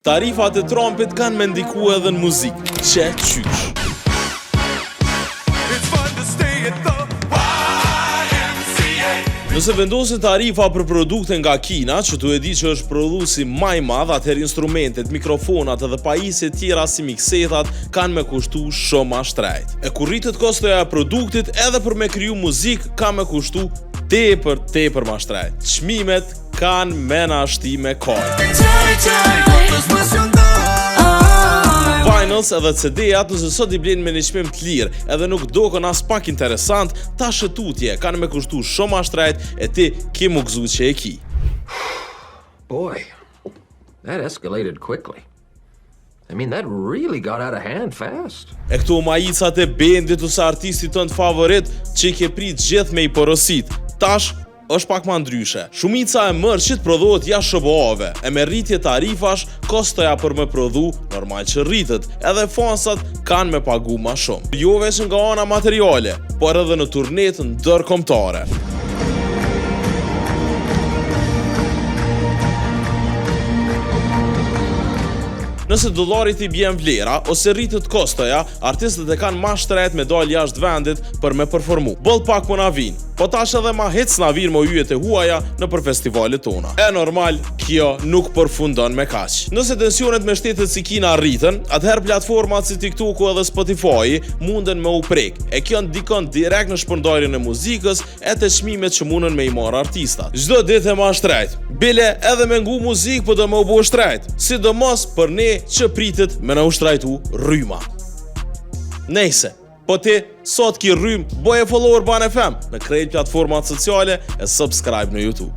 Tarifat e Trumpit kanë me ndikue edhe në muzikë. Qe qysh? Nëse vendosin tarifa për produkte nga Kina, që tu e di që është prodhuesi më i madh, atëherë instrumentet, mikrofonat edhe pajisjet tjera si miksetat kanë me kushtu shumë ma shtrejt. E kur rritet kostoja e produktit, edhe për me kriju muzikë ka me kushtu tepër ma shtrejt. Çmimet kanë me na shti me kohë. Vinyls edhe CD-at nëse sot I blenë me një çmim të lirë edhe nuk dokën as pak interesant, ta shëtutje kanë me kushtu shumë ma shtrejt e ti ki mu gëzu që e ki. Boy, that escalated quickly. I mean, that really got out of hand fast. E këto majicat e bendit ose artistit tënd favorit që I ke prit gjithë me I porosit. Tash është pak ma ndryshe. Shumica e mërqit prodhohet jashtë SBA-ve, e me rritje tarifash, kostoja për me prodhu normal që rritet, edhe fansat kanë me pagu ma shumë. Jo veç nga ana materiale, por edhe në turnet ndërkombëtare. Nëse dollarit I bjen vlera ose rritet kostoja, artistët e kanë ma shtrejt me dal jashtë vendit për me performu. Boll pak më na vinë, po tash edhe ma hec na vinë më yjet e huaja në për festivalet tona. E normal, kjo nuk përfundon me kaq. Nëse tensionet me shtetet si Kina rriten, atëherë platformat si TikToku edhe Spotify munden me u prek. E kjo ndikon direkt në shpërndarjen e muzikës e të çmimet që mundën me I marrë artistat. Çdo ditë e ma shtrejt. Bile edhe me ngu muzikë po do më u bo shtrejt. Sidomos për ne që pritet me na ushtrajtu rryma. Nejse, po ti sot ki rrym, boje follower Ban FM në krejt platformat sociale e subscribe në YouTube.